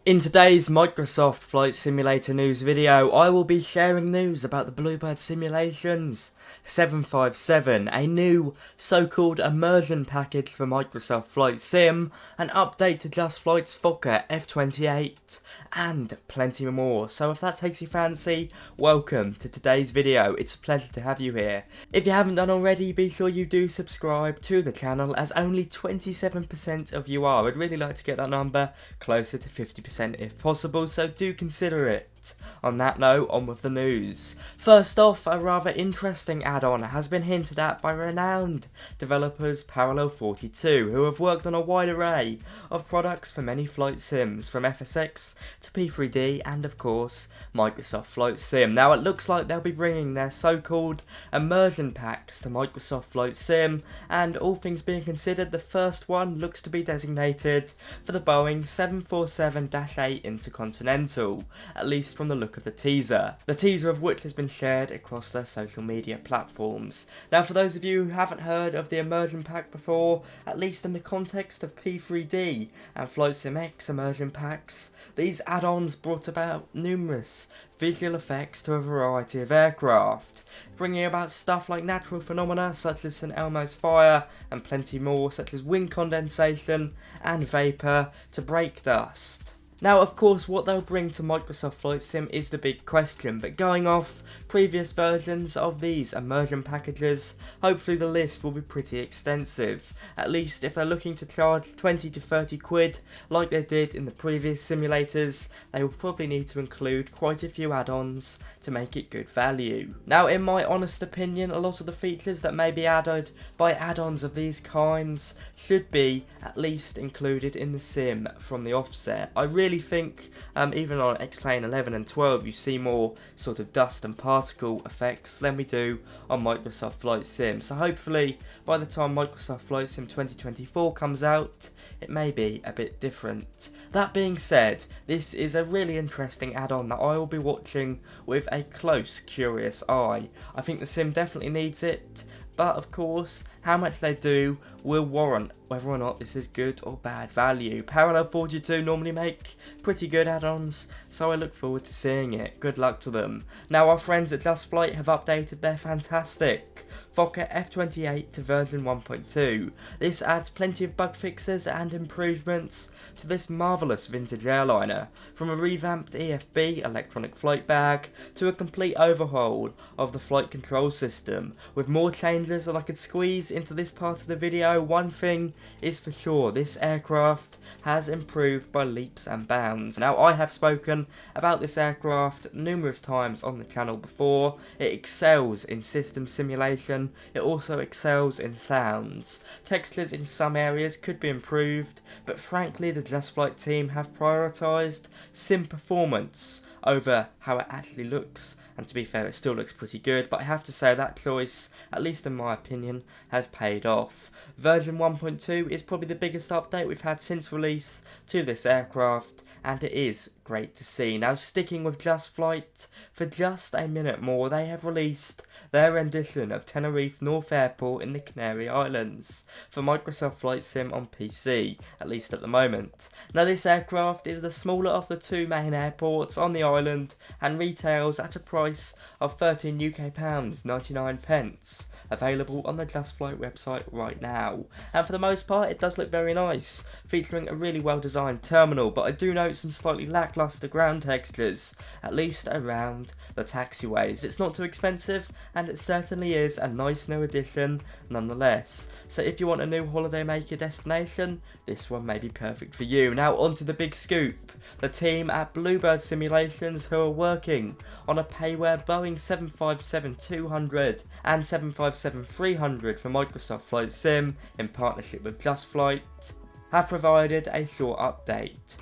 In today's Microsoft Flight Simulator news video, I will be sharing news about the Bluebird simulations 757, a new so-called immersion package for Microsoft Flight Sim, an update to JustFlight's Fokker F28, and plenty more. So if that takes your fancy, welcome to today's video. It's a pleasure to have you here. If you haven't done already, be sure you do subscribe to the channel, as only 27% of you are. I'd really like to get that number closer to 50%. If possible, so do consider it. On that note, on with the news. First off, a rather interesting add-on has been hinted at by renowned developers Parallel42, who have worked on a wide array of products for many flight sims, from FSX to P3D and of course Microsoft Flight Sim. Now it looks like they'll be bringing their so-called immersion packs to Microsoft Flight Sim, and all things being considered, the first one looks to be designated for the Boeing 747-8 Intercontinental, at least from the look of the teaser of which has been shared across their social media platforms. Now, for those of you who haven't heard of the immersion pack before, at least in the context of P3D and Flight Sim X immersion packs, these add-ons brought about numerous visual effects to a variety of aircraft, bringing about stuff like natural phenomena such as St Elmo's fire, and plenty more such as wind condensation and vapour to brake dust. Now, of course, what they'll bring to Microsoft Flight Sim is the big question, but going off previous versions of these immersion packages, hopefully the list will be pretty extensive. At least if they're looking to charge 20 to 30 quid like they did in the previous simulators, they will probably need to include quite a few add-ons to make it good value. Now, in my honest opinion, a lot of the features that may be added by add-ons of these kinds should be at least included in the sim from the offset. I really think even on X-Plane 11 and 12 you see more sort of dust and particle effects than we do on Microsoft Flight Sim, so hopefully by the time Microsoft Flight Sim 2024 comes out it may be a bit different. That being said, this is a really interesting add-on that I will be watching with a close, curious eye. I think the sim definitely needs it, but of course, how much they do will warrant whether or not this is good or bad value. Parallel42 normally make pretty good add-ons, so I look forward to seeing it. Good luck to them. Now, our friends at JustFlight have updated their fantastic Fokker F28 to version 1.2. This adds plenty of bug fixes and improvements to this marvellous vintage airliner, from a revamped EFB electronic flight bag to a complete overhaul of the flight control system, with more changes than I could squeeze into this part of the video. One thing is for sure, this aircraft has improved by leaps and bounds. Now, I have spoken about this aircraft numerous times on the channel before. It excels in system simulation, it also excels in sounds. Textures in some areas could be improved, but frankly the JustFlight team have prioritised sim performance over how it actually looks, and to be fair it still looks pretty good, but I have to say that choice, at least in my opinion, has paid off. Version 1.2 is probably the biggest update we've had since release to this aircraft, and it is great to see. Now, sticking with JustFlight for just a minute more, they have released their rendition of Tenerife North Airport in the Canary Islands for Microsoft Flight Sim on PC, at least at the moment. Now, this aircraft is the smaller of the two main airports on the island and retails at a price of £13 available on the JustFlight website right now. And for the most part, it does look very nice, featuring a really well designed terminal, but I do note some slightly lackluster ground textures, at least around the taxiways. It's not too expensive, and it certainly is a nice new addition nonetheless. So if you want a new holidaymaker destination, this one may be perfect for you. Now, onto the big scoop. The team at Bluebird Simulations, who are working on a payware Boeing 757-200 and 757-300 for Microsoft Flight Sim in partnership with JustFlight, have provided a short update.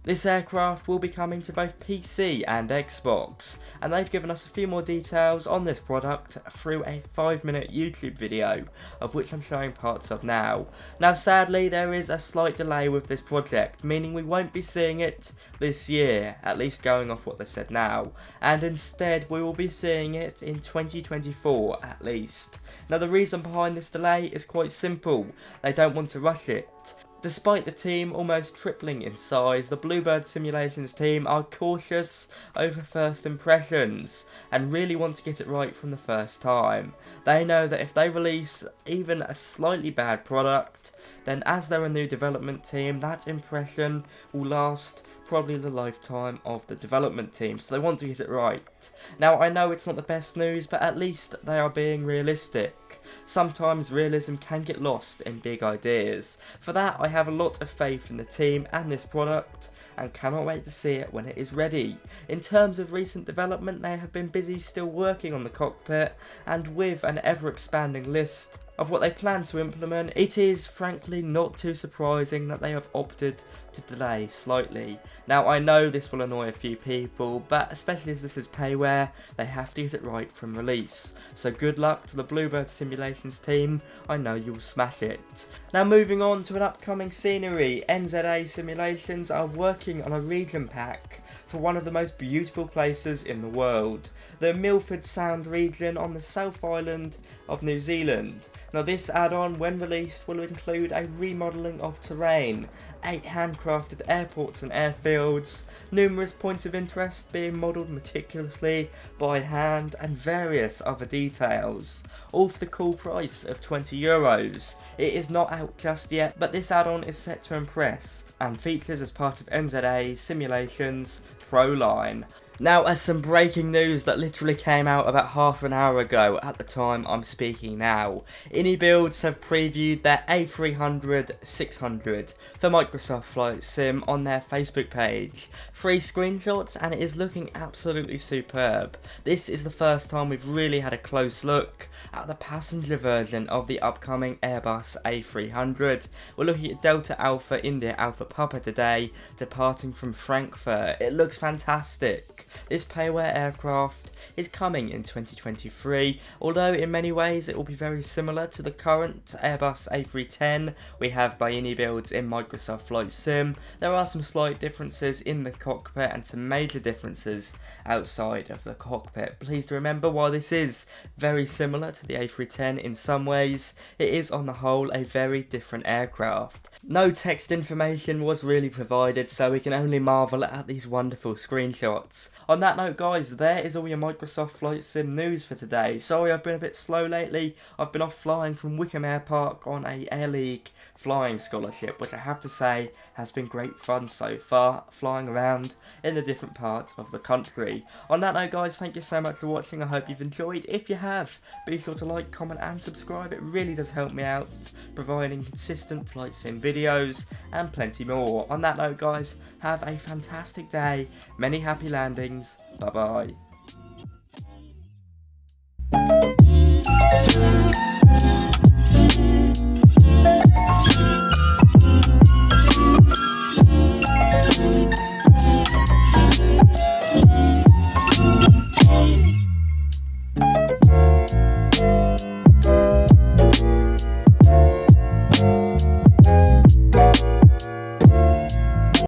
This aircraft will be coming to both PC and Xbox, and they've given us a few more details on this product through a 5-minute YouTube video, of which I'm showing parts of now. Now, sadly, there is a slight delay with this project, meaning we won't be seeing it this year, at least going off what they've said now, and instead we will be seeing it in 2024 at least. Now, the reason behind this delay is quite simple. They don't want to rush it. Despite the team almost tripling in size, the Bluebird Simulations team are cautious over first impressions and really want to get it right from the first time. They know that if they release even a slightly bad product, then as they're a new development team, that impression will last probably the lifetime of the development team, so they want to get it right. Now, I know it's not the best news, but at least they are being realistic. Sometimes realism can get lost in big ideas. For that, I have a lot of faith in the team and this product, and cannot wait to see it when it is ready. In terms of recent development, they have been busy still working on the cockpit, and with an ever-expanding list of what they plan to implement, it is frankly not too surprising that they have opted to delay slightly. Now, I know this will annoy a few people, but especially as this is payware, they have to get it right from release. So good luck to the Bluebird Simulations team, I know you'll smash it. Now moving on to an upcoming scenery, NZA Simulations are working on a region pack for one of the most beautiful places in the world, the Milford Sound region on the South Island of New Zealand. Now this add-on, when released, will include a remodelling of terrain, 8 handcrafted airports and airfields, numerous points of interest being modelled meticulously by hand, and various other details, all for the cool price of €20. It is not out just yet, but this add-on is set to impress and features as part of NZA Simulations Pro line. Now, as some breaking news that literally came out about half an hour ago at the time I'm speaking now, IniBuilds have previewed their A300-600 for Microsoft Flight Sim on their Facebook page. 3 screenshots and it is looking absolutely superb. This is the first time we've really had a close look at the passenger version of the upcoming Airbus A300. We're looking at Delta Alpha India Alpha Papa today, departing from Frankfurt. It looks fantastic. This payware aircraft is coming in 2023, although in many ways it will be very similar to the current Airbus A310 we have by IniBuilds in Microsoft Flight Sim. There are some slight differences in the cockpit and some major differences outside of the cockpit. Please remember, while this is very similar to the A310 in some ways, it is on the whole a very different aircraft. No text information was really provided, so we can only marvel at these wonderful screenshots. On that note, guys, there is all your Microsoft Flight Sim news for today. Sorry I've been a bit slow lately. I've been off flying from Wickham Air Park on a Air League flying scholarship, which I have to say has been great fun so far, flying around in the different parts of the country. On that note, guys, thank you so much for watching. I hope you've enjoyed. If you have, be sure to like, comment and subscribe. It really does help me out, providing consistent Flight Sim videos and plenty more. On that note, guys, have a fantastic day, many happy landings. Bye bye.